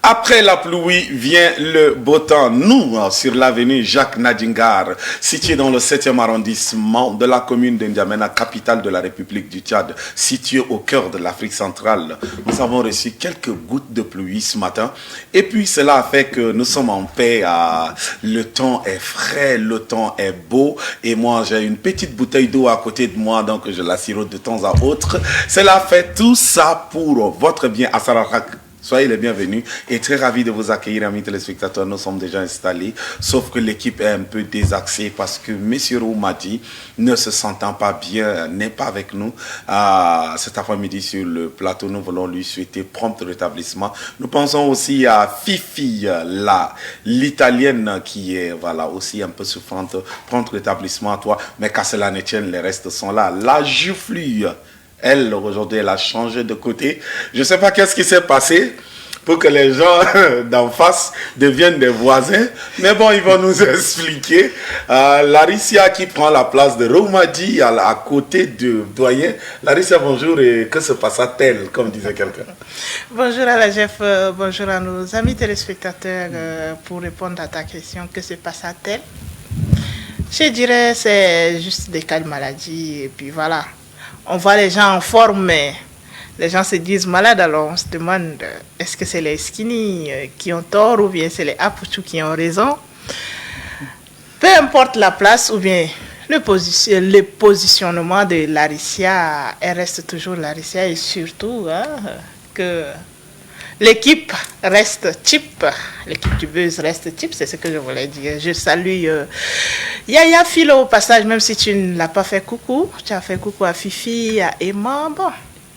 Après la pluie vient le beau temps. Nous, sur l'avenue Jacques Nadingar, située dans le 7e arrondissement de la commune d'Indiamena, capitale de la République du Tchad, située au cœur de l'Afrique centrale, nous avons reçu quelques gouttes de pluie ce matin. Et puis cela a fait que nous sommes en paix. Le temps est frais, le temps est beau. Et moi, j'ai une petite bouteille d'eau à côté de moi, donc je la sirote de temps à autre. Cela fait tout ça pour votre bien à Sarawak. Soyez les bienvenus et très ravis de vous accueillir, amis téléspectateurs. Nous sommes déjà installés, sauf que l'équipe est un peu désaxée parce que M. Roumadi, ne se sentant pas bien, n'est pas avec nous cet après-midi sur le plateau. Nous voulons lui souhaiter prompt rétablissement. Nous pensons aussi à Fifi, l'italienne qui est aussi un peu souffrante. Prompt rétablissement à toi, mais qu'à cela ne tienne, les restes sont là. La Joufflue. Elle, aujourd'hui, elle a changé de côté. Je ne sais pas qu'est-ce qui s'est passé pour que les gens d'en face deviennent des voisins. Mais bon, ils vont nous expliquer. Larissa qui prend la place de Roumadi à côté de Doyen. Larissa, bonjour. Et que se passa-t-elle, comme disait quelqu'un? Bonjour à la Jeff, bonjour à nos amis téléspectateurs. Pour répondre à ta question, que se passa-t-elle? Je dirais c'est juste des cas de maladie. Et puis voilà. On voit les gens en forme, mais les gens se disent malades, alors on se demande est-ce que c'est les skinny qui ont tort ou bien c'est les apuchous qui ont raison. Peu importe la place ou bien le positionnement de Larissa, elle reste toujours Larissa et surtout que l'équipe reste cheap, l'équipe du buzz reste cheap, c'est ce que je voulais dire. Je salue Yaya Philo au passage, même si tu ne l'as pas fait coucou. Tu as fait coucou à Fifi, à Emma. Bon,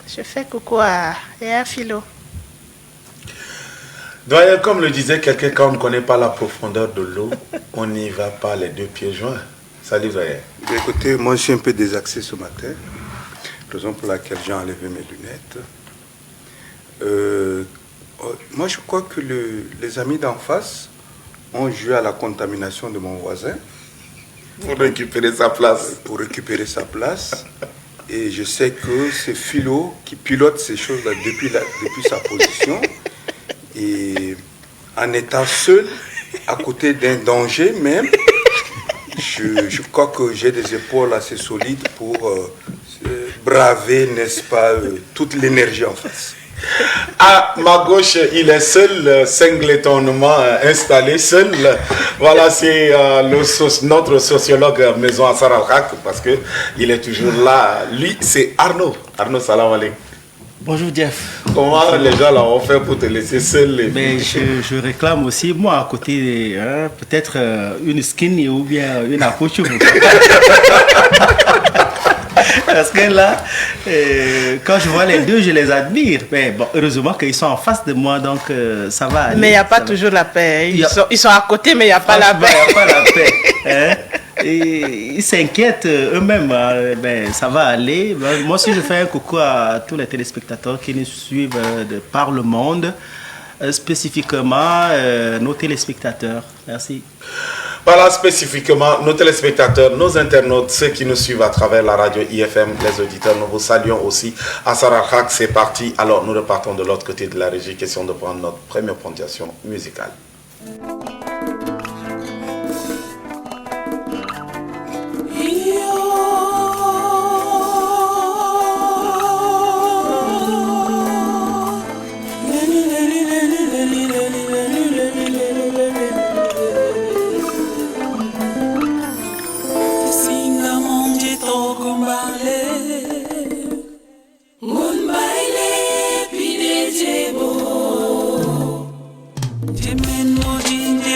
je fais coucou à Yaya Philo. Doyen, comme le disait quelqu'un, quand on ne connaît pas la profondeur de l'eau, on n'y va pas les deux pieds joints. Salut Doyen. Écoutez, moi je suis un peu désaxé ce matin, raison pour laquelle j'ai enlevé mes lunettes. Moi, je crois que les amis d'en face ont joué à la contamination de mon voisin. Pour récupérer sa place. Pour récupérer sa place. Et je sais que c'est Philo qui pilote ces choses-là depuis sa position. Et en étant seul, à côté d'un danger même, je crois que j'ai des épaules assez solides pour braver, n'est-ce pas, toute l'énergie en face. À ma gauche, il est seul, singletonnement installé, seul. Voilà, c'est notre sociologue maison à Sarawak, parce qu'il est toujours là. Lui, c'est Arnaud. Arnaud, salam alaikum. Bonjour Jeff. Comment les gens l'ont fait pour te laisser seul? Mais je réclame aussi, moi, à côté, peut-être une skinny ou bien une approche. Parce que là, quand je vois les deux, je les admire. Mais bon, heureusement qu'ils sont en face de moi, donc ça va aller. Mais il n'y a pas toujours la paix. Ils sont à côté, mais il n'y a pas la paix. Il n'y a pas la paix. Et ils s'inquiètent eux-mêmes. Ben, ça va aller. Moi aussi, je fais un coucou à tous les téléspectateurs qui nous suivent par le monde, spécifiquement nos téléspectateurs. Merci. Voilà, spécifiquement nos téléspectateurs, nos internautes, ceux qui nous suivent à travers la radio IFM, les auditeurs, nous vous saluons aussi. À Sarawak, c'est parti. Alors, nous repartons de l'autre côté de la régie. Question de prendre notre première pontiation musicale. Jimin mo jinja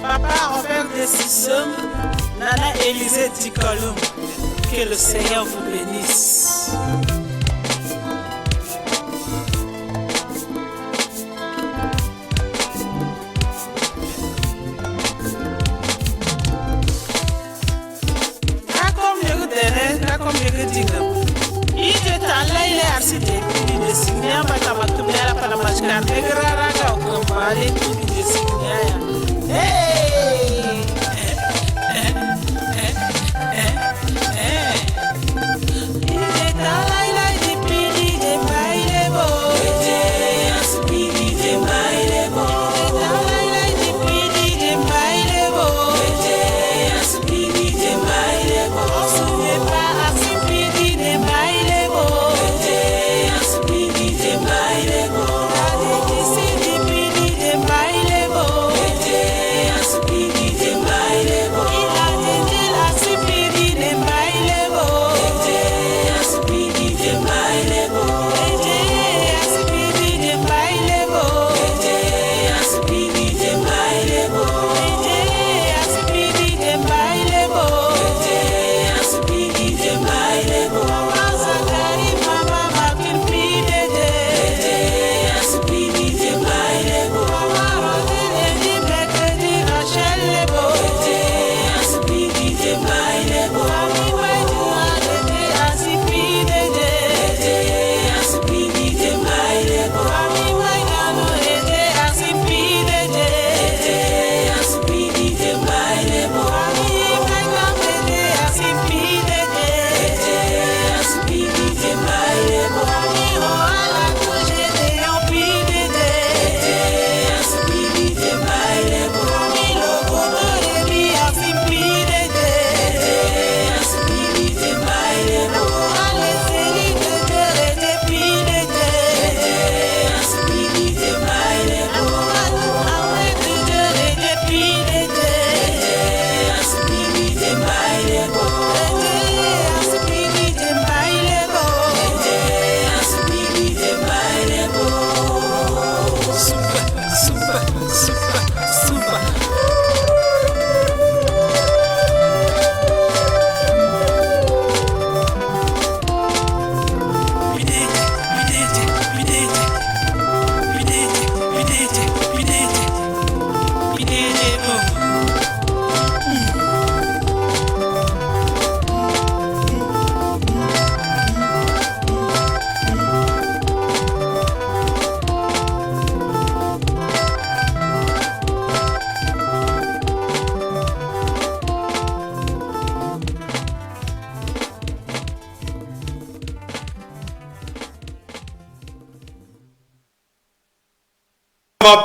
Papa Robert Dessissom, Nana Élisée Dicolom, que le Seigneur vous bénisse.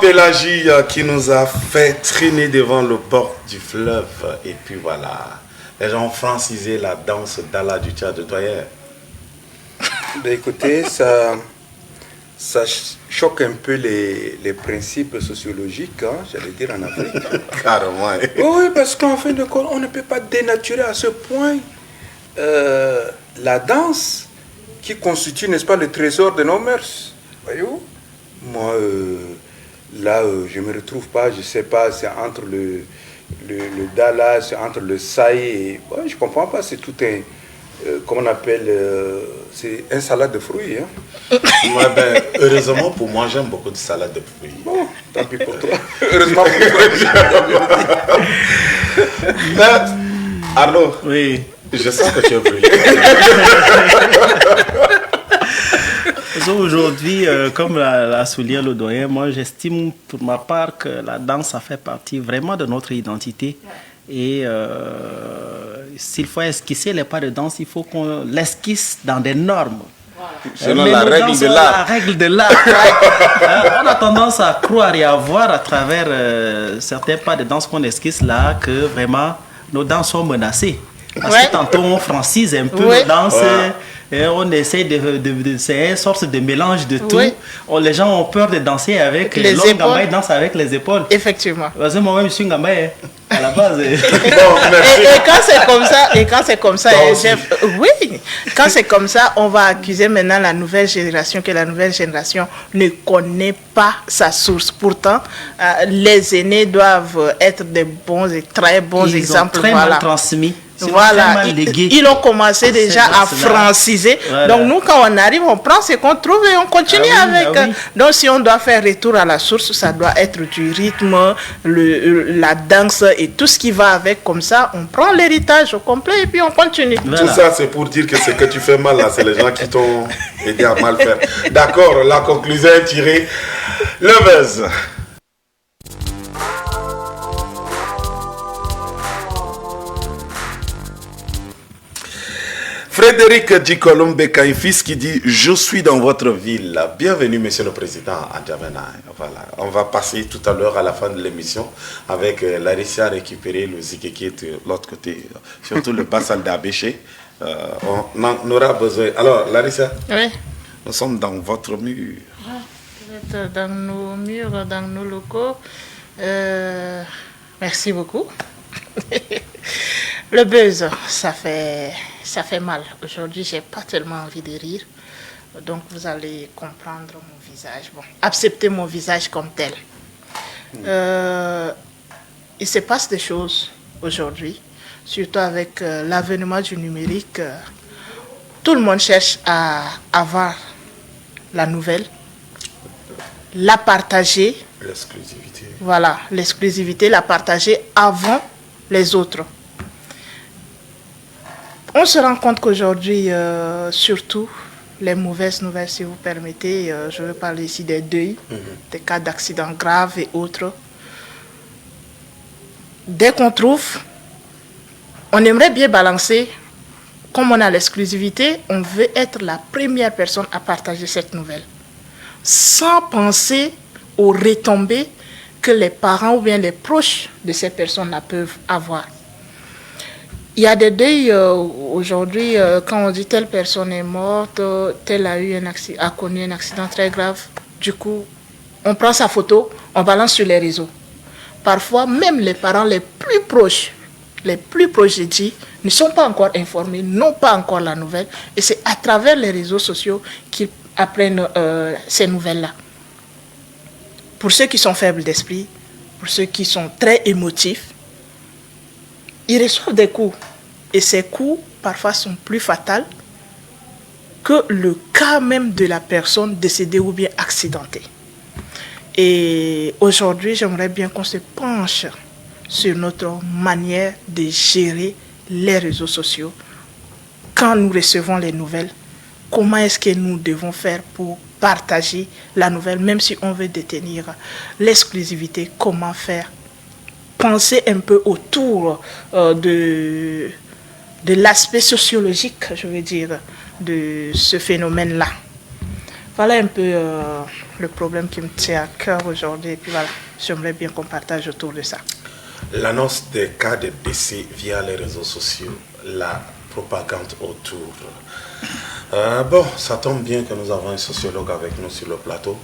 Pélagie qui nous a fait traîner devant le bord du fleuve. Et puis voilà, les gens ont francisé la danse d'Allah du Tchad de Toyer. Ben écoutez, ça choque un peu les principes sociologiques, hein, j'allais dire en Afrique. Carrément. Oui, parce qu'en fin de compte, on ne peut pas dénaturer à ce point la danse qui constitue, n'est-ce pas, le trésor de nos mœurs. Voyez-vous? Moi, là, je ne me retrouve pas, je ne sais pas, c'est entre le Dala, c'est entre le Saï, et bon, je ne comprends pas, c'est tout un, comment on appelle, c'est un salade de fruits. Hein. Ouais, ben, heureusement pour moi, j'aime beaucoup de salade de fruits. Bon, tant pis pour toi. Heureusement pour toi. Mais, Arnaud, Oui. je sens que tu es brûlé. Aujourd'hui, comme l'a souligné le doyen, moi j'estime pour ma part que la danse, ça fait partie vraiment de notre identité. Et s'il faut esquisser les pas de danse, il faut qu'on l'esquisse dans des normes. Selon la règle de l'art. La règle de l'art. On a tendance à croire et à voir à travers certains pas de danse qu'on esquisse là que vraiment nos danses sont menacées. Parce que tantôt on francise un peu nos danses. Et on essaie c'est une sorte de mélange de tout. Les gens ont peur de danser avec les l'homme épaules. Gamba danse avec les épaules. Effectivement. Parce que moi-même je suis Gamba. À la base. Bon, merci. Et quand c'est comme ça, Toi aussi. oui, quand c'est comme ça, on va accuser maintenant la nouvelle génération que la nouvelle génération ne connaît pas sa source. Pourtant, les aînés doivent être des bons et très bons Ils exemples. ont très Voilà. mal transmis. C'est très Voilà, mal légué. ils ont commencé déjà à C'est là. franciser. Voilà. Donc nous, quand on arrive, on prend ce qu'on trouve et on continue Ah oui, avec. ah oui. Donc si on doit faire retour à la source, ça doit être du rythme, la danse et tout ce qui va avec. Comme ça, on prend l'héritage au complet et puis on continue. Tout Voilà. ça, c'est pour dire que ce que tu fais mal, là, c'est les gens qui t'ont aidé à mal faire. D'accord, la conclusion est tirée. Le buzz. Frédéric Djikolombe Kaifis qui dit « Je suis dans votre ville ». Bienvenue, Monsieur le Président, à N'Djamena. Voilà. On va passer tout à l'heure à la fin de l'émission avec Larissa récupérer le zike qui est de l'autre côté, surtout le Bassal d'Abéché. On en aura besoin. Alors, Larissa, Oui. nous sommes dans votre mur. Peut-être dans nos murs, dans nos locaux. Merci beaucoup. Le buzz, ça fait mal. Aujourd'hui, j'ai pas tellement envie de rire. Donc, vous allez comprendre mon visage. Bon, acceptez mon visage comme tel. Il se passe des choses aujourd'hui, surtout avec l'avènement du numérique. Tout le monde cherche à avoir la nouvelle, la partager. L'exclusivité. Voilà, l'exclusivité, la partager avant les autres. On se rend compte qu'aujourd'hui, surtout, les mauvaises nouvelles, si vous permettez, je veux parler ici des deuils, des cas d'accidents graves et autres. Dès qu'on trouve, on aimerait bien balancer. Comme on a l'exclusivité, on veut être la première personne à partager cette nouvelle. Sans penser aux retombées que les parents ou bien les proches de ces personnes-là peuvent avoir. Il y a des deuils aujourd'hui, quand on dit telle personne est morte, telle a connu un accident très grave. Du coup, on prend sa photo, on balance sur les réseaux. Parfois, même les parents les plus proches, j'ai dit, ne sont pas encore informés, n'ont pas encore la nouvelle. Et c'est à travers les réseaux sociaux qu'ils apprennent ces nouvelles-là. Pour ceux qui sont faibles d'esprit, pour ceux qui sont très émotifs, ils reçoivent des coups. Et ces coups, parfois, sont plus fatals que le cas même de la personne décédée ou bien accidentée. Et aujourd'hui, j'aimerais bien qu'on se penche sur notre manière de gérer les réseaux sociaux. Quand nous recevons les nouvelles, comment est-ce que nous devons faire pour partager la nouvelle, même si on veut détenir l'exclusivité, comment faire? Penser un peu autour de l'aspect sociologique, je veux dire, de ce phénomène-là. Voilà un peu le problème qui me tient à cœur aujourd'hui. Et puis voilà, j'aimerais bien qu'on partage autour de ça. L'annonce des cas de décès via les réseaux sociaux, la propagande autour. Bon, ça tombe bien que nous avons un sociologue avec nous sur le plateau.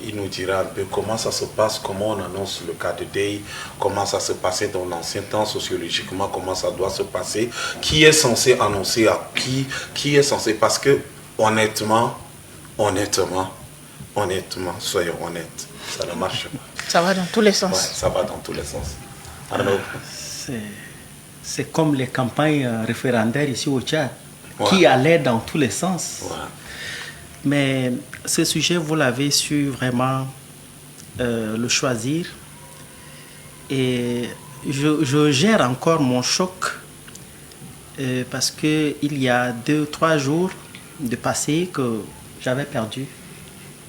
Il nous dira un peu comment ça se passe, comment on annonce le cas de deuil, comment ça se passait dans l'ancien temps sociologiquement, comment ça doit se passer, qui est censé annoncer à qui est censé, parce que honnêtement, soyons honnêtes, ça ne marche pas. Ça va dans tous les sens. Ouais, ça va dans tous les sens. Alors, C'est comme les campagnes référendaires ici au Tchad, ouais, qui allaient dans tous les sens. ouais. Mais ce sujet, vous l'avez su vraiment le choisir. Et je gère encore mon choc parce qu'il y a 2-3 jours de passé que j'avais perdu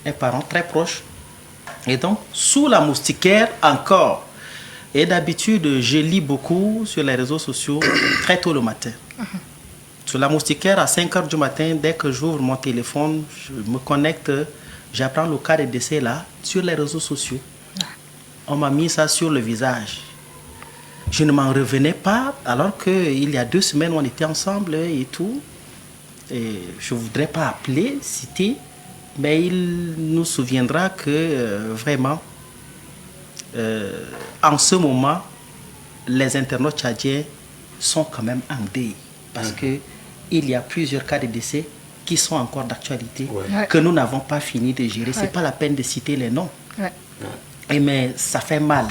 un parent très proche. Et donc, sous la moustiquaire encore. Et d'habitude, je lis beaucoup sur les réseaux sociaux très tôt le matin. Sur la moustiquaire, à 5 h du matin, dès que j'ouvre mon téléphone, je me connecte, j'apprends le cas de décès là, sur les réseaux sociaux. On m'a mis ça sur le visage. Je ne m'en revenais pas, alors qu'il y a 2 semaines, on était ensemble et tout. Et je ne voudrais pas appeler, citer, mais il nous souviendra que vraiment, en ce moment, les internautes tchadiens sont quand même en deuil parce que il y a plusieurs cas de décès qui sont encore d'actualité, que nous n'avons pas fini de gérer. C'est pas la peine de citer les noms. Mais ça fait mal.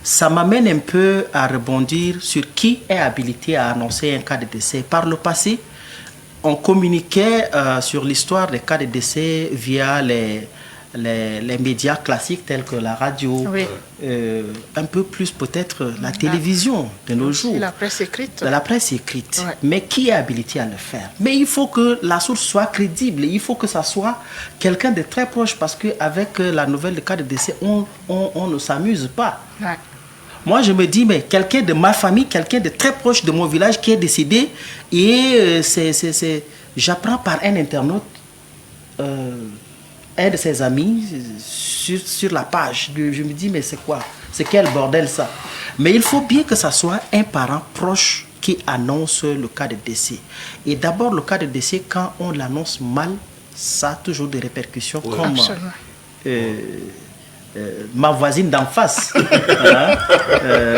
Ça m'amène un peu à rebondir sur qui est habilité à annoncer un cas de décès. Par le passé, on communiquait sur l'histoire des cas de décès via les médias classiques tels que la radio, un peu plus peut-être la télévision de nos jours. La presse écrite. La presse écrite. Mais qui est habilité à le faire? Mais il faut que la source soit crédible. Il faut que ça soit quelqu'un de très proche parce qu'avec la nouvelle de cas de décès, on ne s'amuse pas. Moi, je me dis, mais quelqu'un de ma famille, quelqu'un de très proche de mon village qui est décédé, et j'apprends par un internaute, un de ses amis, sur la page. Je me dis, mais c'est quoi? C'est quel bordel ça? Mais il faut bien que ça soit un parent proche qui annonce le cas de décès. Et d'abord, le cas de décès, quand on l'annonce mal, ça a toujours des répercussions comme... ma voisine d'en face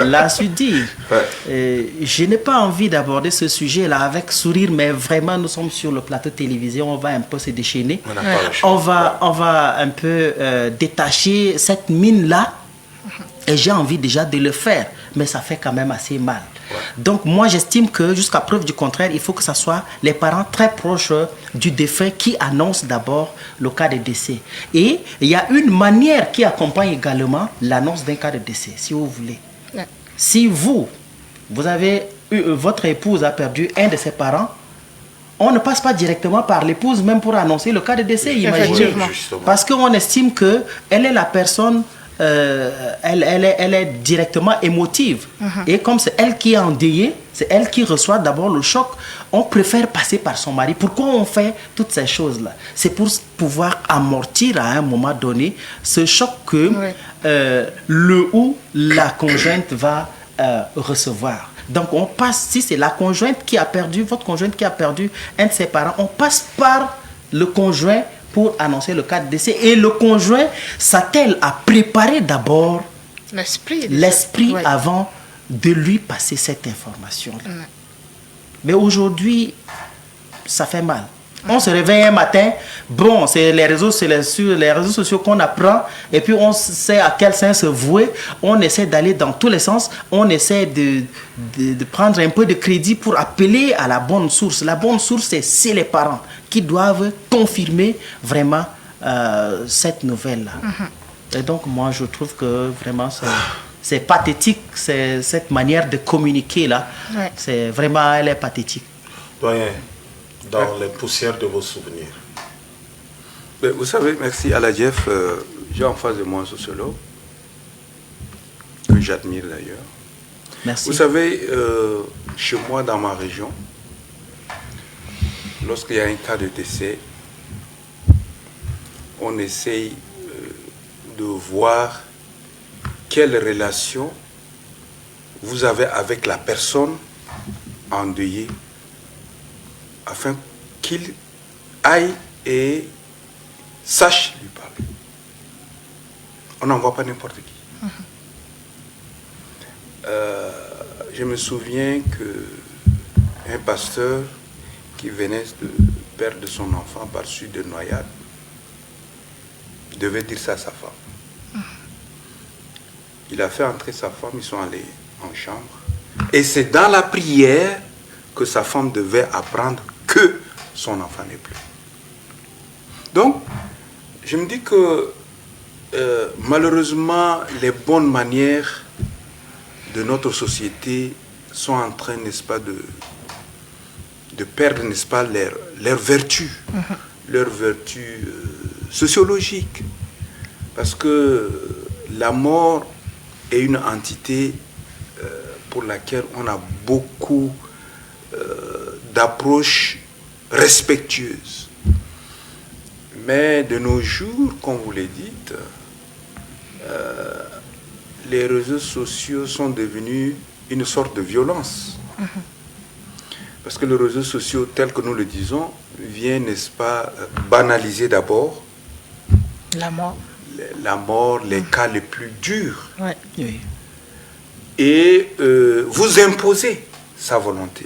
l'a su dire. Je n'ai pas envie d'aborder ce sujet-là avec sourire, mais vraiment, nous sommes sur le plateau télévisé, on va un peu se déchaîner. On va un peu détacher cette mine-là, et j'ai envie déjà de le faire, mais ça fait quand même assez mal. Donc moi j'estime que jusqu'à preuve du contraire, il faut que ce soit les parents très proches du défunt qui annoncent d'abord le cas de décès. Et il y a une manière qui accompagne également l'annonce d'un cas de décès, si vous voulez. Si vous avez votre épouse a perdu un de ses parents, on ne passe pas directement par l'épouse même pour annoncer le cas de décès, imaginez. Parce qu'on estime qu'elle est la personne... elle est directement émotive. Et comme c'est elle qui est endeuillée, c'est elle qui reçoit d'abord le choc, on préfère passer par son mari. Pourquoi on fait toutes ces choses-là? C'est pour pouvoir amortir à un moment donné ce choc que le ou la conjointe va recevoir. Donc on passe, si c'est la conjointe qui a perdu, votre conjointe qui a perdu un de ses parents, on passe par le conjoint pour annoncer le cas de décès. Et le conjoint s'attelle à préparer d'abord l'esprit avant de lui passer cette information-là. Mais aujourd'hui, ça fait mal. On se réveille un matin, bon, c'est sur les réseaux sociaux qu'on apprend, et puis on sait à quel sens se vouer, on essaie d'aller dans tous les sens, on essaie de prendre un peu de crédit pour appeler à la bonne source. La bonne source, c'est les parents qui doivent confirmer vraiment cette nouvelle-là. Et donc moi, je trouve que vraiment c'est pathétique, cette manière de communiquer là, c'est vraiment, elle est pathétique. Doyen, dans les poussières de vos souvenirs. Vous savez, merci Aladjef, j'ai en face de moi un sociologue, que j'admire d'ailleurs. Merci. Vous savez, chez moi, dans ma région, lorsqu'il y a un cas de décès, on essaye de voir quelle relation vous avez avec la personne endeuillée, afin qu'il aille et sache lui parler. On n'envoie pas n'importe qui. Je me souviens qu'un pasteur qui venait de perdre son enfant par suite de noyade devait dire ça à sa femme. Il a fait entrer sa femme, ils sont allés en chambre. Et c'est dans la prière que sa femme devait apprendre que son enfant n'est plus. Donc, je me dis que malheureusement, les bonnes manières de notre société sont en train, n'est-ce pas, de perdre, n'est-ce pas, leur vertu, leur vertu sociologique. Parce que la mort est une entité pour laquelle on a beaucoup d'approches respectueuses. Mais de nos jours, comme vous le dites, les réseaux sociaux sont devenus une sorte de violence. Parce que les réseaux sociaux, tels que nous le disons, viennent, n'est-ce pas, banaliser d'abord la mort. la mort, les cas les plus durs. Ouais. Oui. Et vous imposez sa volonté.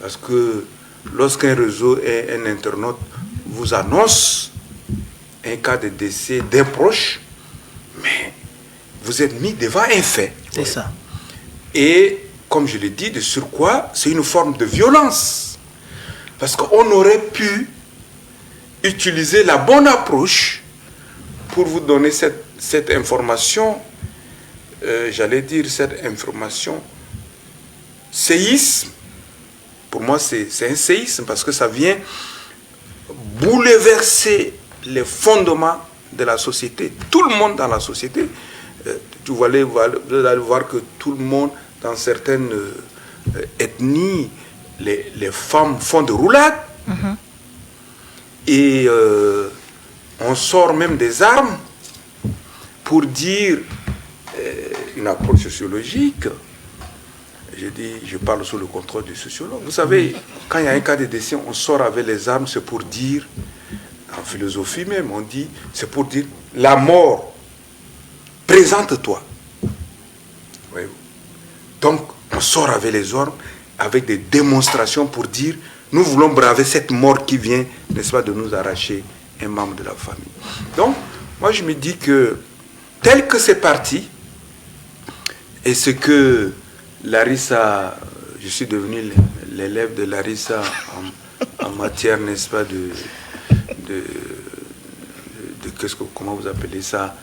Parce que lorsqu'un réseau et un internaute vous annonce un cas de décès d'un proche, mais vous êtes mis devant un fait. C'est ça. Et comme je l'ai dit, de surcroît, c'est une forme de violence. Parce qu'on aurait pu utiliser la bonne approche pour vous donner cette information, j'allais dire cette information, séisme. Pour moi, c'est un séisme parce que ça vient bouleverser les fondements de la société. Tout le monde dans la société, vous allez voir que tout le monde, dans certaines ethnies, les femmes font de roulades. Et on sort même des armes pour dire une approche sociologique. Je parle sous le contrôle du sociologue. Vous savez, quand il y a un cas de décès, on sort avec les armes, c'est pour dire, en philosophie même, on dit, c'est pour dire, la mort, présente-toi. Voyez-vous. Donc, on sort avec les armes, avec des démonstrations pour dire, nous voulons braver cette mort qui vient, n'est-ce pas, de nous arracher un membre de la famille. Donc, moi je me dis que, tel que c'est parti, et ce que Larissa, je suis devenu l'élève de Larissa en matière, n'est-ce pas, comment vous appelez ça,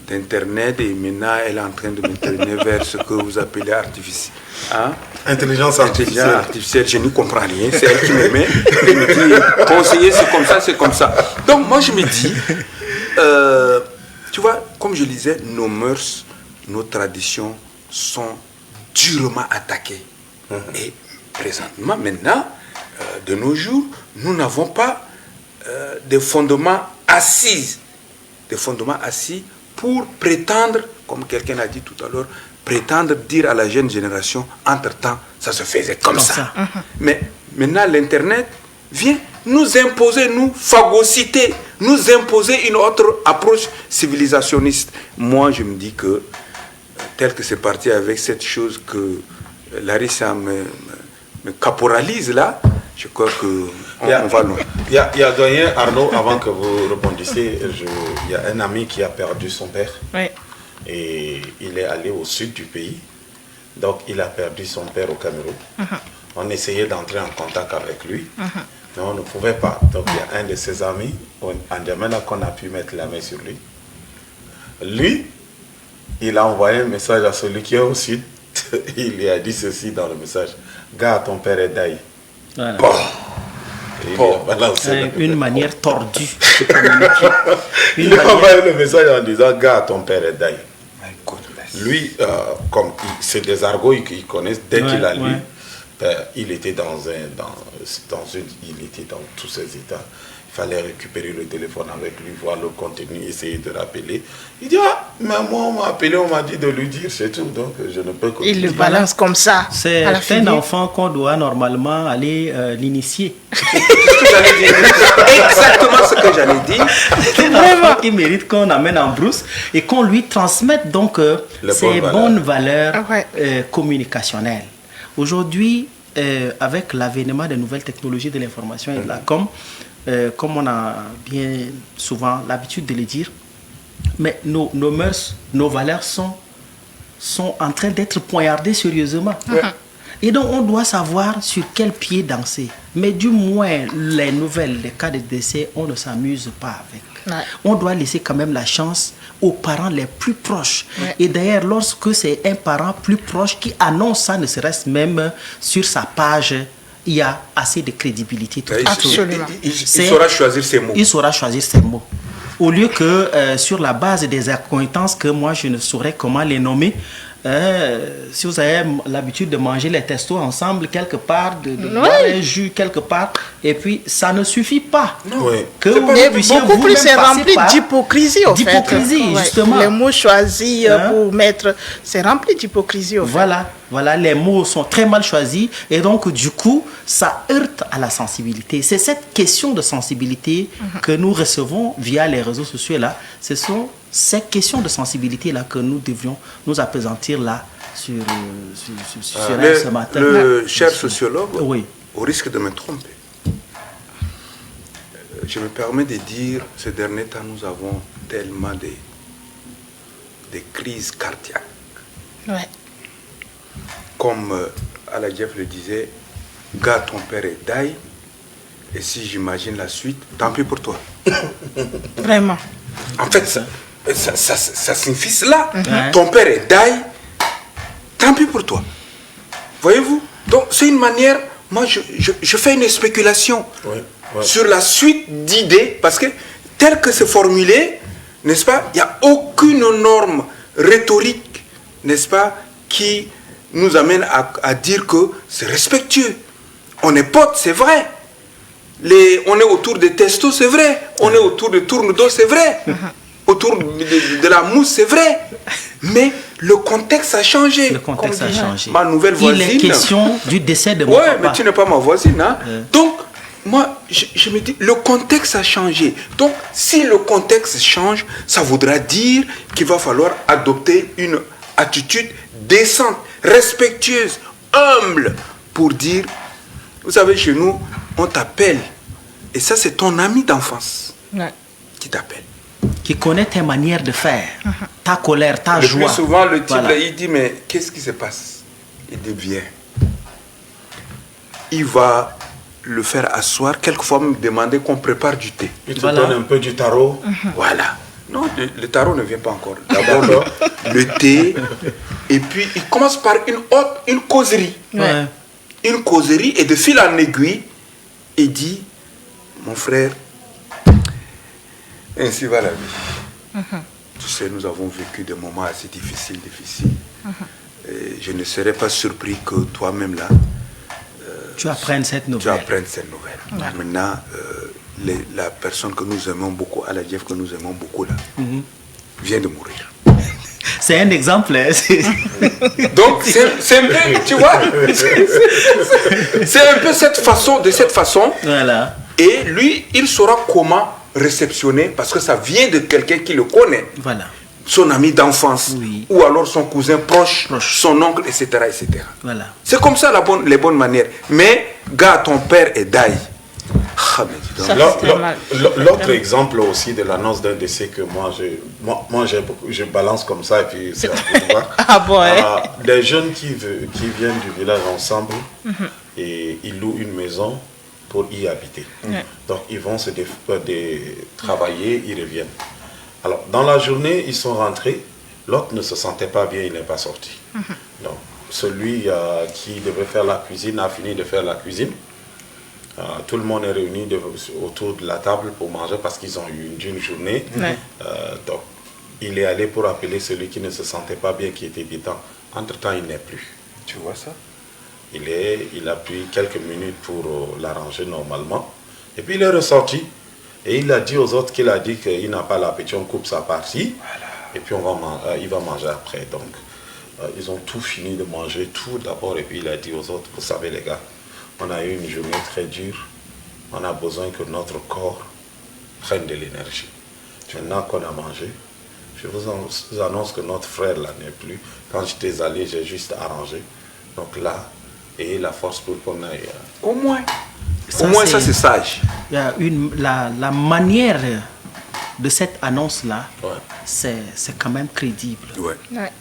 d'Internet, et maintenant elle est en train de me tourner vers ce que vous appelez artificiel. Hein? Intelligence artificielle. Je n'y comprends rien, c'est elle qui me met, elle me dit, conseiller, c'est comme ça. Donc moi je me dis, tu vois, comme je disais, nos mœurs, nos traditions sont durement attaquées. Et présentement, maintenant, de nos jours, nous n'avons pas des fondements assis pour prétendre, comme quelqu'un a dit tout à l'heure, prétendre dire à la jeune génération, entre-temps, ça se faisait comme ça. Mais maintenant, l'Internet vient nous imposer, nous phagocyter, nous imposer une autre approche civilisationniste. Moi, je me dis que, tel que c'est parti avec cette chose que Larissa me caporalise là, je crois qu'on va loin. Il y a doyen Arnaud, avant que vous rebondissiez, il y a un ami qui a perdu son père. Oui. Et il est allé au sud du pays. Donc il a perdu son père au Cameroun. On essayait d'entrer en contact avec lui, mais on ne pouvait pas. Donc il y a un de ses amis, N'Djamena, qu'on a pu mettre la main sur lui. Lui, il a envoyé un message à celui qui est au sud. Il lui a dit ceci dans le message: gars, ton père est daï. Voilà. Bon. Et il a balancé Une manière tordue de communiquer. Il a envoyé le message en disant: gars, ton père est daï. Lui, comme c'est des argots qu'ils connaissent, dès qu'il a lu, il était il était dans tous ses états. Il fallait récupérer le téléphone avec lui, voir le contenu, essayer de rappeler. Il dit: ah, mais moi on m'a appelé, on m'a dit de lui dire, c'est tout, donc je ne peux que... Il le balance comme ça. C'est un enfant qu'on doit normalement aller l'initier. Exactement ce que j'allais dire. C'est un enfant qui mérite qu'on amène en brousse et qu'on lui transmette donc ces bonnes valeurs communicationnelles. Aujourd'hui, avec l'avènement des nouvelles technologies de l'information et de la com, comme on a bien souvent l'habitude de le dire, mais nos mœurs, nos valeurs sont en train d'être poignardées sérieusement. Et donc on doit savoir sur quel pied danser. Mais du moins, les nouvelles, les cas de décès, on ne s'amuse pas avec. On doit laisser quand même la chance aux parents les plus proches. Et d'ailleurs, lorsque c'est un parent plus proche qui annonce ça, ne serait-ce même sur sa page, il y a assez de crédibilité. Absolument. Il saura choisir ses mots. Il saura choisir ses mots. Au lieu que sur la base des accointances que moi je ne saurais comment les nommer, si vous avez l'habitude de manger les testos ensemble quelque part, de boire un jus quelque part, et puis ça ne suffit pas. Oui. Que Et vous puissiez beaucoup plus, vous-même c'est passer rempli par- d'hypocrisie, au fait. D'hypocrisie, justement. Les mots choisis Hein? pour mettre, c'est rempli d'hypocrisie, au fait. Voilà, les mots sont très mal choisis et donc du coup, ça heurte à la sensibilité. C'est cette question de sensibilité que nous recevons via les réseaux sociaux là. Ce sont ces questions de sensibilité là que nous devrions nous appesantir là sur ce matin. Le cher sociologue, Oui. au risque de me tromper, je me permets de dire, ces derniers temps, nous avons tellement des crises cardiaques. Ouais. Comme Ala Jeff le disait, gars, ton père est daï, et si j'imagine la suite, tant pis pour toi. Vraiment. En fait, ça signifie cela. Ouais. Ton père est daï, tant pis pour toi. Voyez-vous? Donc, c'est une manière, moi, je fais une spéculation sur la suite d'idées, parce que tel que c'est formulé, n'est-ce pas, il n'y a aucune norme rhétorique, n'est-ce pas, qui nous amène à dire que c'est respectueux. On est potes, c'est vrai. On est autour des testos, c'est vrai. On est autour de tourne d'eau, c'est vrai. Autour de la mousse, c'est vrai. Mais le contexte a changé. Le contexte a changé. Ma nouvelle voisine. Il est question du décès de mon Ouais, papa. mais tu n'es pas ma voisine. Hein? Donc, moi, je me dis, le contexte a changé. Donc, si le contexte change, ça voudra dire qu'il va falloir adopter une attitude décente, respectueuse, humble, pour dire, vous savez, chez nous, on t'appelle. Et ça, c'est ton ami d'enfance Ouais. qui t'appelle. Qui connaît tes manières de faire, ta colère, ta Le joie. plus souvent, le type, Voilà. là, il dit, mais qu'est-ce qui se passe? Il dit, viens. Il va le faire asseoir, quelquefois me demander qu'on prépare du thé. Il te Voilà. donne un peu du tarot. Voilà. Non, le tarot ne vient pas encore. D'abord, le thé. Et puis, il commence par une causerie. Ouais. Une causerie, et de fil en aiguille, il dit, mon frère, ainsi va la vie. Tu sais, nous avons vécu des moments assez difficiles. Et je ne serais pas surpris que toi-même là, Tu apprennes cette tu nouvelle. apprennes cette nouvelle. Maintenant, la personne que nous aimons beaucoup, Ala Jeff, que nous aimons beaucoup là, vient de mourir. C'est un exemple. Hein, Donc, c'est un peu, tu vois, c'est un peu de cette façon. Voilà. Et lui, il saura comment réceptionner, parce que ça vient de quelqu'un qui le connaît. Voilà. Son ami d'enfance, Oui. ou alors son cousin proche, Proche. son oncle, etc. etc. Voilà. C'est comme ça les bonnes manières. Mais, gars, ton père est daï. Ah, mais dis donc. Ça, L'autre- c'est très mal. L'autre exemple aussi de l'annonce d'un décès que moi je balance comme ça et puis c'est à vous de voir. Ah bon, hein? Des jeunes qui viennent du village ensemble et ils louent une maison pour y habiter. Ouais. Donc ils vont se travailler, ils reviennent. Alors dans la journée, ils sont rentrés, l'autre ne se sentait pas bien, il n'est pas sorti. Donc celui qui devait faire la cuisine a fini de faire la cuisine. Tout le monde est réuni autour de la table pour manger parce qu'ils ont eu une journée. Ouais. Donc, il est allé pour appeler celui qui ne se sentait pas bien, qui était détent. Entre-temps, il n'est plus. Tu vois ça? Il a pris quelques minutes pour l'arranger normalement. Et puis, il est ressorti. Et il a dit aux autres qu'il n'a pas l'appétit. On coupe sa partie. Et puis, il va manger après. Donc, ils ont tout fini de manger, tout d'abord. Et puis, il a dit aux autres, vous savez les gars, on a eu une journée très dure. On a besoin que notre corps prenne de l'énergie. Maintenant qu'on a mangé, je vous annonce que notre frère là n'est plus. Quand j'étais allé, j'ai juste arrangé. Donc là, ayez la force pour qu'on aille. Au moins. Ça, Au moins, c'est- ça, c'est sage. Il y a la manière de cette annonce-là, Ouais. c'est quand même crédible. Ouais. Ouais.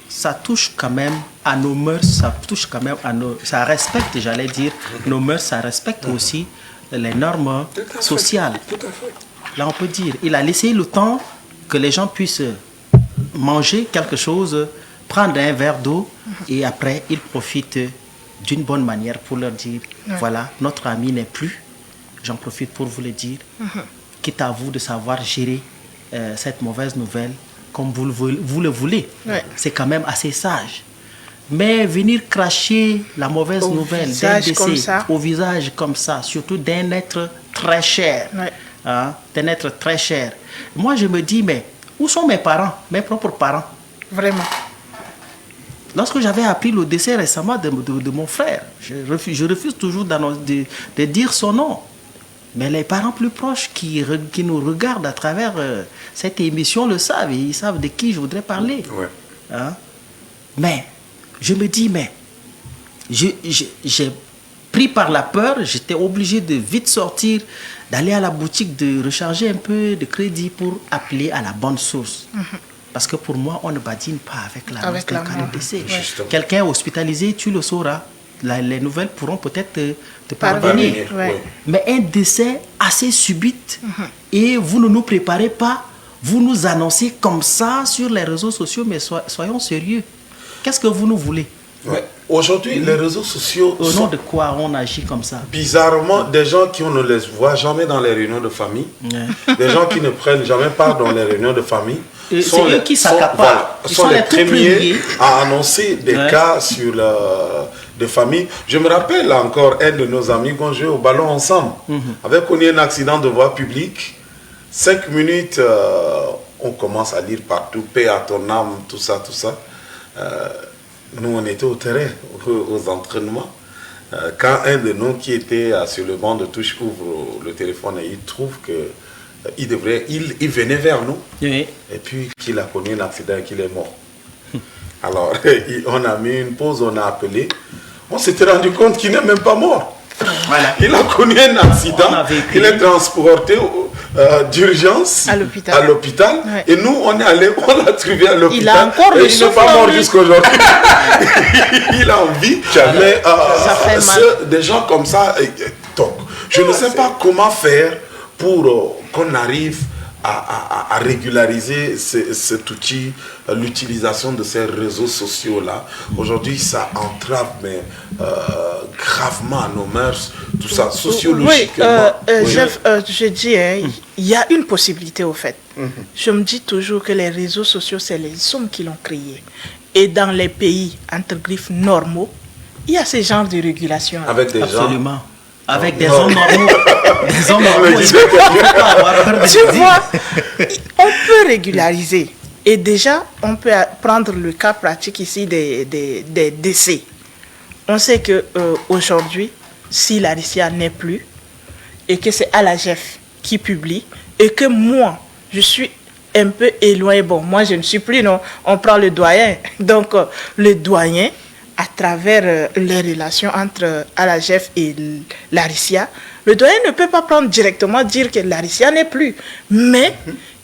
Ça touche quand même à nos mœurs, ça touche quand même à ça respecte, j'allais dire, nos mœurs, ça respecte aussi les normes Tout à fait. sociales. Tout à fait. Là, on peut dire, il a laissé le temps que les gens puissent manger quelque chose, prendre un verre d'eau, et après, il profite d'une bonne manière pour leur dire, voilà, notre ami n'est plus. J'en profite pour vous le dire. Quitte à vous de savoir gérer cette mauvaise nouvelle comme vous le voulez. Ouais. C'est quand même assez sage. Mais venir cracher la mauvaise nouvelle d'un décès au visage comme ça, surtout d'un être très cher, d'un être très cher. Moi, je me dis, mais où sont mes parents, mes propres parents? Vraiment. Lorsque j'avais appris le décès récemment de mon frère, je refuse toujours de dire son nom. Mais les parents plus proches qui nous regardent à travers cette émission le savent. Et ils savent de qui je voudrais parler. Ouais. Hein? Mais je me dis, mais j'ai pris par la peur, j'étais obligé de vite sortir, d'aller à la boutique, de recharger un peu de crédit pour appeler à la bonne source. Parce que pour moi, on ne badine pas avec l'annonce d'un cas de décès. Ouais. Quelqu'un hospitalisé, tu le sauras. Les nouvelles pourront peut-être te parvenir. Ouais. Mais un décès assez subite et vous ne nous préparez pas, vous nous annoncez comme ça sur les réseaux sociaux, mais soyons sérieux. Qu'est-ce que vous nous voulez? Ouais. Aujourd'hui, les réseaux sociaux Au nom de quoi on agit comme ça? Bizarrement, des gens qui on ne les voit jamais dans les réunions de famille, des gens qui ne prennent jamais part dans les réunions de famille, sont eux qui s'accaparent. Sont les premiers à annoncer des cas sur de famille. Je me rappelle encore un de nos amis qu'on jouait au ballon ensemble, avait connu un accident de voie publique. 5 minutes, on commence à lire partout, paix à ton âme, tout ça, tout ça. Nous, on était au terrain, aux entraînements. Quand un de nous qui était sur le banc de touche ouvre le téléphone et il trouve que il venait vers nous, et puis qu'il a connu un accident et qu'il est mort. Alors, on a mis une pause, on a appelé. On s'était rendu compte qu'il n'est même pas mort. Voilà. Il a connu un accident, il est transporté d'urgence à l'hôpital. Ouais. Et nous, on est allé, on l'a trouvé à l'hôpital. Il a encore le souffle. Il n'est pas mort jusqu'à aujourd'hui. Il a envie. Mais des gens comme ça, donc, je ne sais pas comment faire pour qu'on arrive à régulariser cet outil, l'utilisation de ces réseaux sociaux-là. Aujourd'hui, ça entrave gravement nos mœurs, tout ça, sociologiquement. Jeff, je dis, il y a une possibilité au fait. Je me dis toujours que les réseaux sociaux, c'est les hommes qui l'ont créé. Et dans les pays, entre griffes, normaux, il y a ce genre de régulation. Avec des Absolument. gens... Avec des hommes normaux. Des hommes normaux. Tu vois, on peut régulariser. Et déjà, on peut prendre le cas pratique ici des décès. On sait qu'aujourd'hui, si Laricia n'est plus, et que c'est Alagef qui publie, et que moi, je suis un peu éloigné. Bon, moi, je ne suis plus, non. On prend le doyen. Donc, le doyen, à travers les relations entre Alagef et Laricia, le doyen ne peut pas prendre directement dire que Laricia n'est plus, mais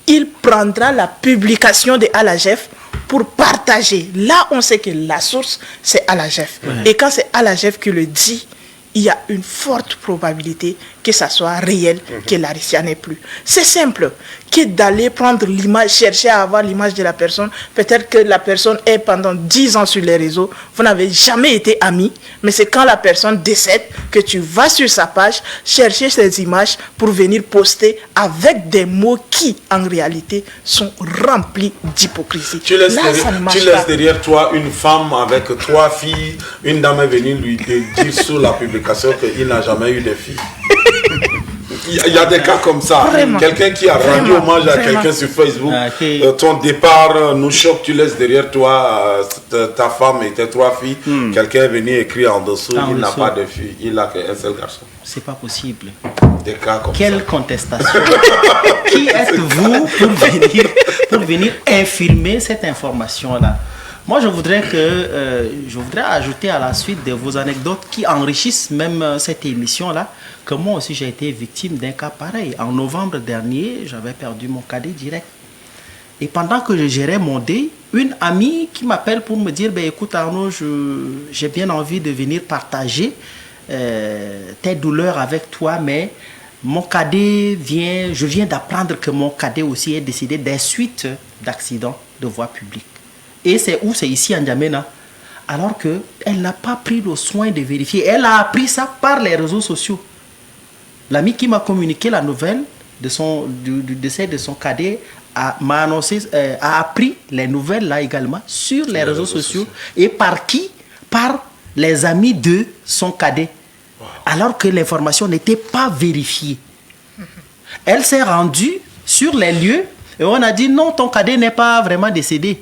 il prendra la publication de Alagef pour partager. Là, on sait que la source, c'est Alagef. Et quand c'est Alagef qui le dit, il y a une forte probabilité que ça soit réel, que Laricia n'est plus. C'est simple, que d'aller prendre l'image, chercher à avoir l'image de la personne. Peut-être que la personne est pendant 10 ans sur les réseaux, vous n'avez jamais été amis, mais c'est quand la personne décède que tu vas sur sa page, chercher ces images pour venir poster avec des mots qui, en réalité, sont remplis d'hypocrisie. Tu laisses derrière toi une femme avec 3 filles, une dame est venue lui dire sur la publication qu'il n'a jamais eu de filles. Il y a des cas comme ça. Quelqu'un qui a rendu hommage à quelqu'un sur Facebook. Ton départ nous choque, tu laisses derrière toi ta femme et tes 3 filles. Quelqu'un est venu écrire en dessous, il n'a pas de fille, il n'a qu'un seul garçon. C'est pas possible. Des cas comme Quelle ça. Contestation. Qui êtes-vous pour venir infirmer cette information-là? Moi, je voudrais ajouter à la suite de vos anecdotes qui enrichissent même cette émission-là, que moi aussi j'ai été victime d'un cas pareil. En novembre dernier, j'avais perdu mon cadet direct. Et pendant que je gérais mon deuil, une amie qui m'appelle pour me dire, écoute Arnaud, j'ai bien envie de venir partager tes douleurs avec toi, mais mon cadet je viens d'apprendre que mon cadet aussi est décédé des suites d'accidents de voie publique. Et c'est où? C'est ici en N'Djamena. Alors qu'elle n'a pas pris le soin de vérifier. Elle a appris ça par les réseaux sociaux. L'ami qui m'a communiqué la nouvelle du décès de son cadet m'a annoncé, a appris les nouvelles là également sur les réseaux sociaux. Et par qui? Par les amis de son cadet. Wow. Alors que l'information n'était pas vérifiée. Elle s'est rendue sur les lieux et on a dit non, ton cadet n'est pas vraiment décédé.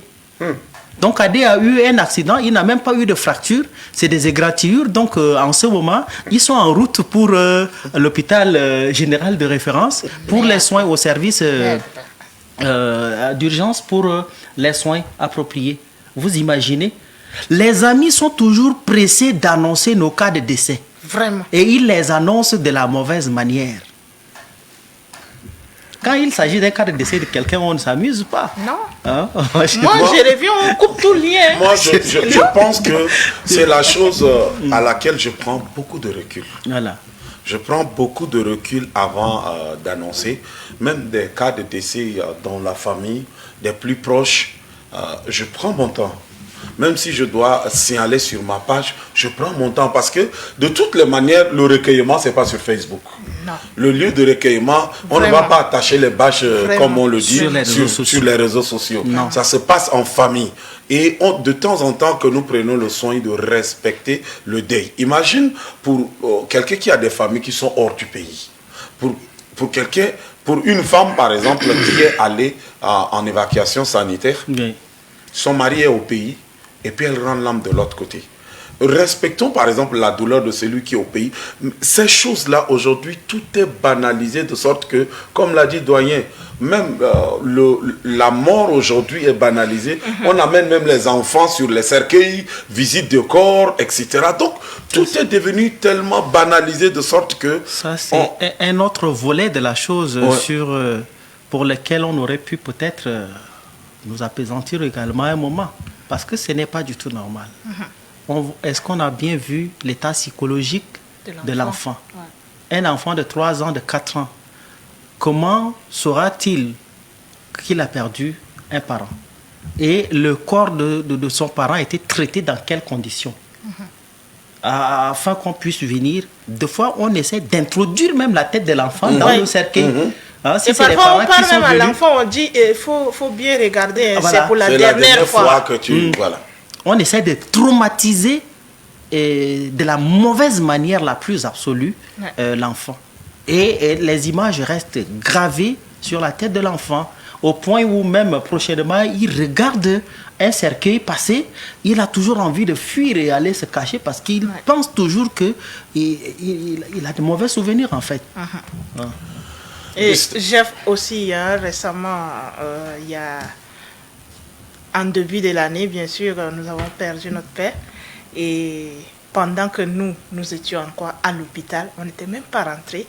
Ton cadet a eu un accident, il n'a même pas eu de fracture, c'est des égratignures. Donc en ce moment, ils sont en route pour l'hôpital général de référence pour les soins au service d'urgence pour les soins appropriés. Vous imaginez? Les amis sont toujours pressés d'annoncer nos cas de décès. Vraiment. Et ils les annoncent de la mauvaise manière. Quand il s'agit d'un cas de décès de quelqu'un, on ne s'amuse pas. Non. Hein? Moi, je reviens, on coupe tout le lien. Moi, je pense que c'est la chose à laquelle je prends beaucoup de recul. Voilà. Je prends beaucoup de recul avant d'annoncer. Même des cas de décès dans la famille, des plus proches, je prends mon temps. Même si je dois signaler sur ma page, je prends mon temps parce que de toutes les manières, le recueillement, c'est pas sur Facebook. Non. Le lieu de recueillement, on ne va pas attacher les bâches comme on le dit sur les réseaux sociaux. Non. Ça se passe en famille. Et de temps en temps que nous prenons le soin de respecter le deuil. Imagine pour quelqu'un qui a des familles qui sont hors du pays. Pour une femme, par exemple, qui est allée en évacuation sanitaire, oui. Son mari est au pays, et puis elle rend l'âme de l'autre côté. Respectons par exemple la douleur de celui qui est au pays. Ces choses-là, aujourd'hui, tout est banalisé de sorte que, comme l'a dit Doyen, même la mort aujourd'hui est banalisée. On amène même les enfants sur les cercueils, visite de corps, etc. Donc, tout est devenu tellement banalisé de sorte que... Ça, c'est un autre volet de la chose pour lequel on aurait pu peut-être nous apaisantir également à un moment. Parce que ce n'est pas du tout normal. Est-ce qu'on a bien vu l'état psychologique de l'enfant? Un enfant de 3 ans, de 4 ans, comment saura-t-il qu'il a perdu un parent? Et le corps de son parent a été traité dans quelles conditions? Afin qu'on puisse venir, des fois on essaie d'introduire même la tête de l'enfant dans le cercueil. Si et parfois on parle même à l'enfant, on dit il faut bien regarder, c'est pour la dernière fois que tu... Voilà. On essaie de traumatiser de la mauvaise manière la plus absolue l'enfant. Et les images restent gravées sur la tête de l'enfant, au point où même prochainement, il regarde un cercueil passer, il a toujours envie de fuir et aller se cacher parce qu'il pense toujours qu'il a de mauvais souvenirs en fait. Et Jeff aussi, récemment, il y a en début de l'année, bien sûr, nous avons perdu notre père. Et pendant que nous étions encore à l'hôpital, on n'était même pas rentrés.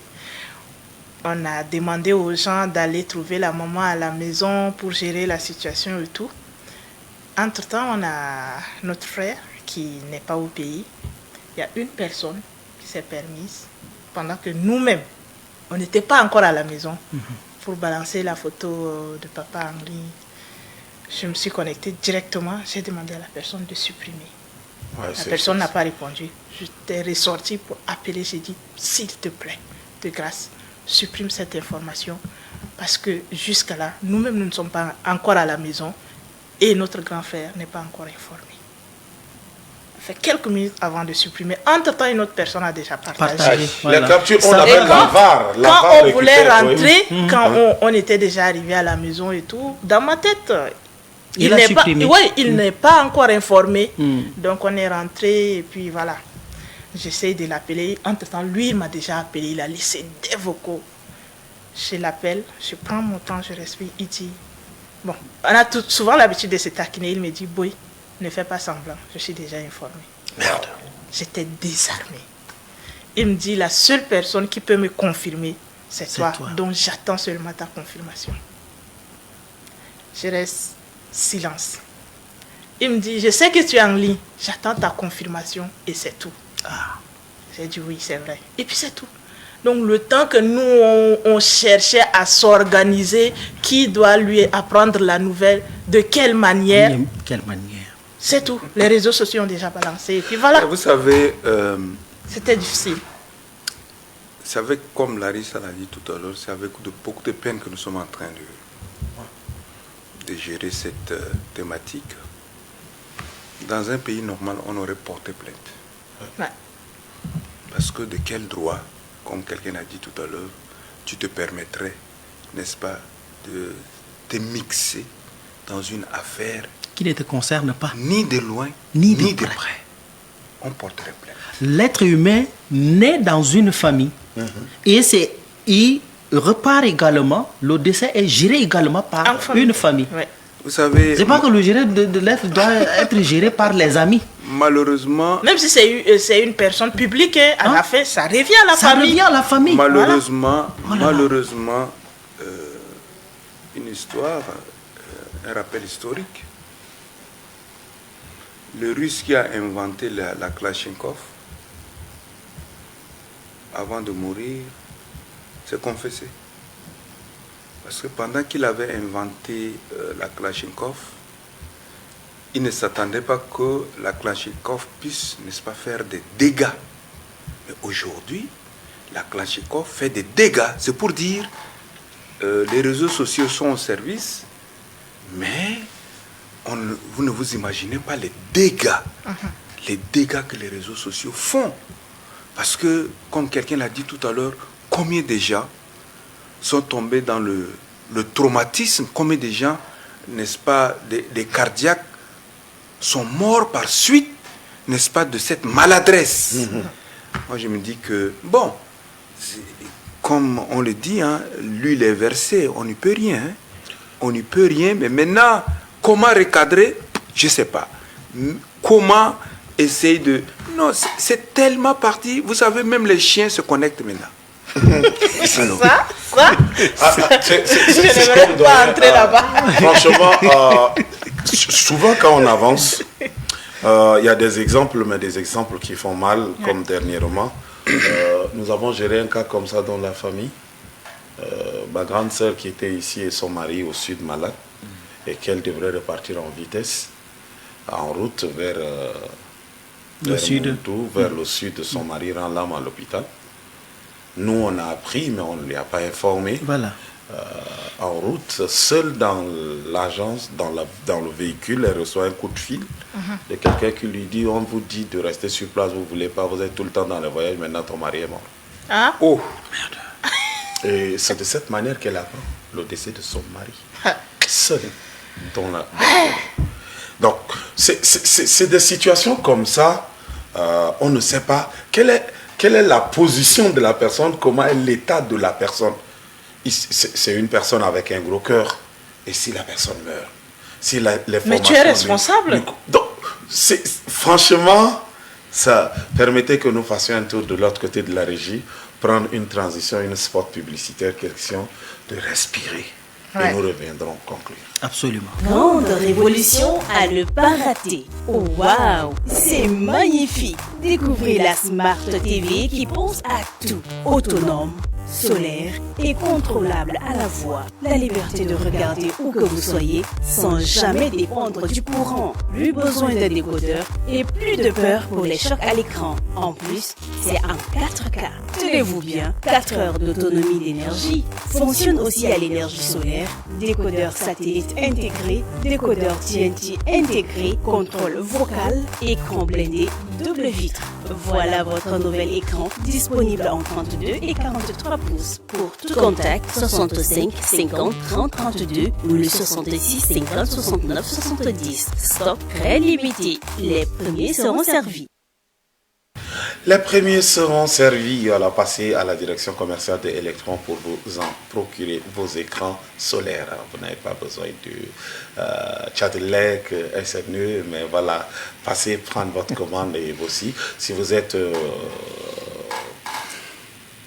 On a demandé aux gens d'aller trouver la maman à la maison pour gérer la situation et tout. Entre-temps, on a notre frère qui n'est pas au pays. Il y a une personne qui s'est permise, pendant que nous-mêmes, on n'était pas encore à la maison, pour balancer la photo de papa en ligne. Je me suis connectée directement, j'ai demandé à la personne de supprimer. La personne n'a pas répondu. J'étais ressortie pour appeler, j'ai dit, s'il te plaît, de grâce, supprime cette information, parce que jusqu'à là, nous-mêmes, nous ne sommes pas encore à la maison, et notre grand frère n'est pas encore informé. Ça fait quelques minutes avant de supprimer. Entre-temps, une autre personne a déjà partagé. La capture, on l'appelle la VAR. Quand on voulait rentrer, quand on était déjà arrivé à la maison et tout, dans ma tête, il n'est pas encore informé. Donc on est rentré et puis voilà. J'essaie de l'appeler. Entre-temps, lui, il m'a déjà appelé. Il a laissé des vocaux. Je l'appelle, je prends mon temps, je respire. Il dit, bon, on a souvent l'habitude de se taquiner. Il me dit, boy, ne fais pas semblant, je suis déjà informé. Merde. J'étais désarmé. Il me dit, la seule personne qui peut me confirmer, c'est toi. Donc j'attends seulement ta confirmation. Je reste silence. Il me dit, je sais que tu es en ligne, j'attends ta confirmation et c'est tout. J'ai dit oui, c'est vrai. Et puis c'est tout. Donc le temps que nous, on cherchait à s'organiser, qui doit lui apprendre la nouvelle, de quelle manière. C'est tout. Les réseaux sociaux ont déjà balancé. Et puis voilà. Vous savez... c'était difficile. C'est avec, comme Larissa l'a dit tout à l'heure, c'est avec beaucoup de peine que nous sommes en train de gérer cette thématique. Dans un pays normal, on aurait porté plainte. Ouais. Parce que de quel droit, comme quelqu'un a dit tout à l'heure, tu te permettrais, n'est-ce pas, de te mixer dans une affaire Qui ne te concerne pas. ni de loin, Ni ni de de près. près. On porterait plainte. L'être humain naît dans une famille et il repart également, le décès est géré également par En famille. une famille. Ouais. Vous savez, C'est pas que le géré de l'être doit être géré par les amis. malheureusement, Même si c'est une personne publique, hein, à la fin, ça revient à la Ça famille. revient à la famille. malheureusement, Oh là là. malheureusement, une histoire, un rappel historique. Le Russe qui a inventé la Kalachnikov, avant de mourir, s'est confessé. Parce que pendant qu'il avait inventé la Kalachnikov, il ne s'attendait pas que la Kalachnikov puisse, n'est-ce pas, faire des dégâts. Mais aujourd'hui, la Kalachnikov fait des dégâts. C'est pour dire, les réseaux sociaux sont au service, mais vous ne vous imaginez pas les dégâts que les réseaux sociaux font. Parce que, comme quelqu'un l'a dit tout à l'heure, combien de gens sont tombés dans le traumatisme, combien de gens, n'est-ce pas, des cardiaques sont morts par suite, n'est-ce pas, de cette maladresse. Moi, je me dis que, bon, comme on le dit, hein, l'huile est versée, on n'y peut rien. Hein. On n'y peut rien, mais maintenant, comment recadrer, je ne sais pas. Comment essayer de... Non, c'est tellement parti. Vous savez, même les chiens se connectent maintenant. Ça, Je n'aimerais pas entrer là-bas. Franchement, souvent quand on avance, il y a des exemples, mais des exemples qui font mal, comme dernièrement. Nous avons géré un cas comme ça dans la famille. Ma grande sœur qui était ici et son mari au sud malade, et qu'elle devrait repartir en vitesse, en route vers Le sud. Moundou, vers le sud. Son mari rend l'âme à l'hôpital. Nous, on a appris, mais on ne lui a pas informé. Voilà. En route, seule dans l'agence, dans le véhicule, elle reçoit un coup de fil de quelqu'un qui lui dit, on vous dit de rester sur place, vous ne voulez pas, vous êtes tout le temps dans le voyage, maintenant ton mari est mort. Ah, Oh, Et c'est de cette manière qu'elle apprend le décès de son mari. Seule. Donc, c'est des situations comme ça, on ne sait pas quelle est la position de la personne, comment est l'état de la personne. C'est une personne avec un gros cœur, et si la personne meurt, si mais tu es responsable. Donc, franchement, ça permettait que nous fassions un tour de l'autre côté de la régie, prendre une transition, une spot publicitaire, question de respirer. Ouais. Et nous reviendrons conclure. Absolument. Grande révolution à ne pas rater. Oh waouh, c'est magnifique. Découvrez la Smart TV qui pense à tout. Autonome, solaire et contrôlable à la fois. La liberté de regarder où que vous soyez sans jamais dépendre du courant. Plus besoin de décodeur et plus de peur pour les chocs à l'écran. En plus, c'est en 4K. Tenez-vous bien, 4 heures d'autonomie d'énergie. Fonctionne aussi à l'énergie solaire. Décodeur satellite intégré, décodeur TNT intégré, contrôle vocal, écran blindé, double vitre. Voilà votre nouvel écran disponible en 32 et 43 pouces. Pour tout contact, 65 50 30 32 ou le 66 50 69 70. Stock très limité. Les premiers seront servis. Les premiers seront servis à la passer à la direction commerciale de Electron pour vous en procurer vos écrans solaires. Vous n'avez pas besoin de Cadillac, SNE, mais voilà, passez, prendre votre commande et aussi, si vous êtes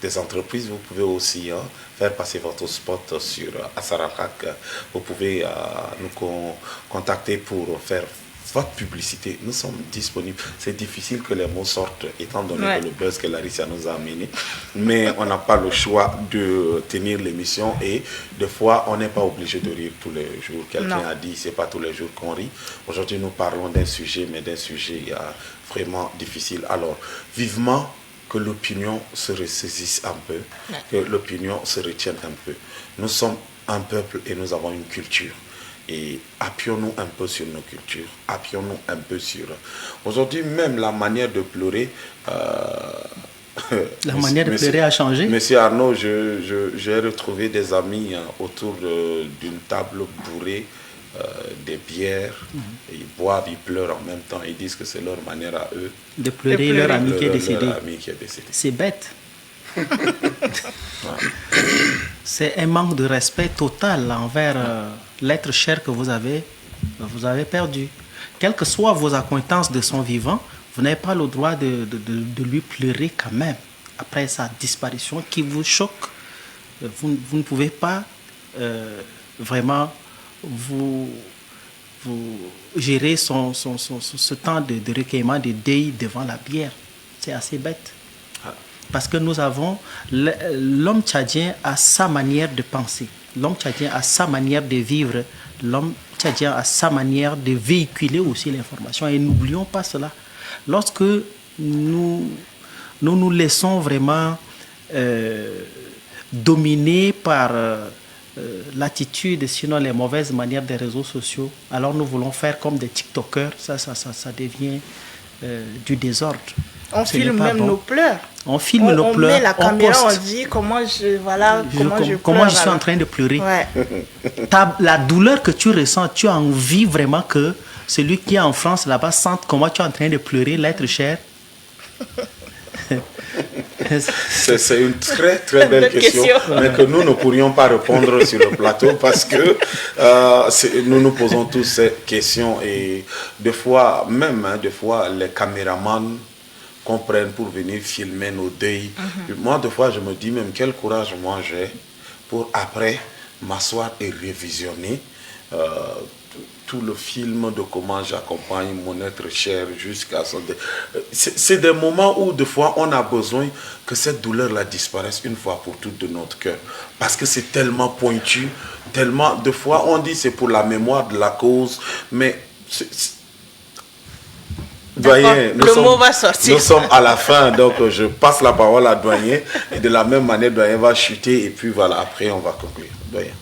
des entreprises, vous pouvez aussi faire passer votre spot sur Asararak. Vous pouvez nous contacter pour faire votre publicité. Nous sommes disponibles. C'est difficile que les mots sortent étant donné que le buzz que Larissa nous a amené. Mais on n'a pas le choix de tenir l'émission et des fois, on n'est pas obligé de rire tous les jours. Quelqu'un a dit, c'est pas tous les jours qu'on rit. Aujourd'hui, nous parlons d'un sujet, mais d'un sujet vraiment difficile. Alors, vivement que l'opinion se ressaisisse un peu, que l'opinion se retienne un peu. Nous sommes un peuple et nous avons une culture. et appuyons-nous un peu sur nos cultures, appuyons-nous un peu sur... Aujourd'hui, même la manière de pleurer... La manière de pleurer a changé. Monsieur Arnaud, j'ai retrouvé des amis autour d'une table bourrée des bières. Ils boivent, ils pleurent en même temps. Ils disent que c'est leur manière à eux De pleurer leur ami qui est décédé. Leur ami qui est décédé. C'est bête. C'est un manque de respect total envers l'être cher que vous avez perdu. Quelles que soient vos acquaintances de son vivant, vous n'avez pas le droit de lui pleurer quand même après sa disparition qui vous choque. Vous ne pouvez pas vraiment vous gérer ce temps de recueillement, de deuil devant la bière. C'est assez bête. Parce que nous avons... L'homme tchadien a sa manière de penser. L'homme tchadien a sa manière de vivre. L'homme tchadien a sa manière de véhiculer aussi l'information. Et n'oublions pas cela. Lorsque nous laissons vraiment dominer par l'attitude, sinon les mauvaises manières des réseaux sociaux, alors nous voulons faire comme des TikTokers, ça devient du désordre. On filme même nos pleurs. On filme nos pleurs. On met la caméra, on dit comment je suis en train de pleurer. Ouais. La douleur que tu ressens, tu as envie vraiment que celui qui est en France là-bas sente comment tu es en train de pleurer, l'être cher. C'est une très très belle question, mais que nous ne pourrions pas répondre sur le plateau parce que nous nous posons tous ces questions et des fois, les caméramans comprennent pour venir filmer nos deuils. Moi, des fois, je me dis même quel courage moi j'ai pour après m'asseoir et révisionner tout le film de comment j'accompagne mon être cher jusqu'à son... C'est des moments où, des fois, on a besoin que cette douleur-là disparaisse une fois pour toutes de notre cœur. Parce que c'est tellement pointu, tellement... Des fois, on dit c'est pour la mémoire de la cause, mais... Doyen, mot va sortir. Nous sommes à la fin, donc je passe la parole à Doyen. Et de la même manière, Doyen va chuter et puis voilà, après on va conclure. Doyen.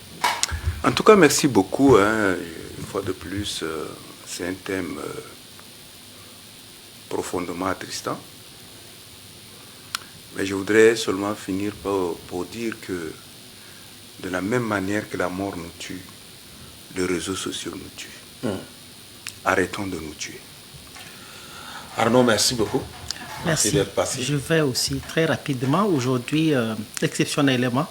En tout cas, merci beaucoup. Une fois de plus, c'est un thème profondément attristant. Mais je voudrais seulement finir pour dire que de la même manière que la mort nous tue, les réseaux sociaux nous tuent. Arrêtons de nous tuer. Arnaud, merci beaucoup. Merci d'être passé. Je vais aussi très rapidement. Aujourd'hui, exceptionnellement,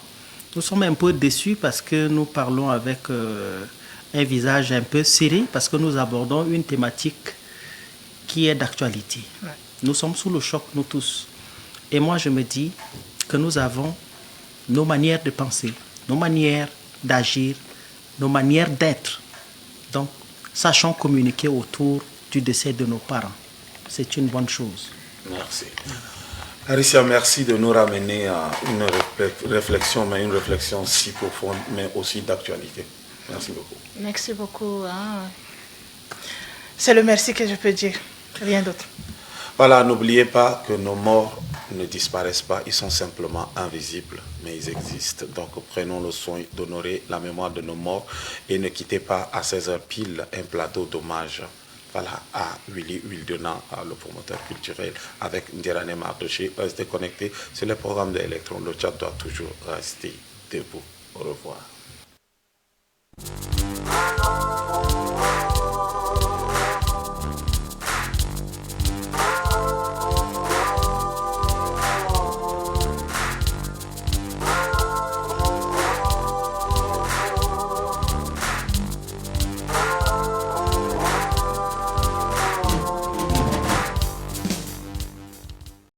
nous sommes un peu déçus parce que nous parlons avec un visage un peu serré parce que nous abordons une thématique qui est d'actualité. Ouais. Nous sommes sous le choc, nous tous. Et moi, je me dis que nous avons nos manières de penser, nos manières d'agir, nos manières d'être. Donc, sachons communiquer autour du décès de nos parents. C'est une bonne chose. Merci. Aricia, merci de nous ramener à une réflexion, mais une réflexion si profonde, mais aussi d'actualité. Merci beaucoup. Merci beaucoup. C'est le merci que je peux dire, rien d'autre. Voilà, n'oubliez pas que nos morts ne disparaissent pas, ils sont simplement invisibles, mais ils existent. Donc prenons le soin d'honorer la mémoire de nos morts et ne quittez pas à 16h pile un plateau d'hommage. Voilà, à Willy Wildenan, le promoteur culturel, avec Ndirane Mardoché. Restez connectés sur les programmes d'Electron. Le chat doit toujours rester debout. Au revoir.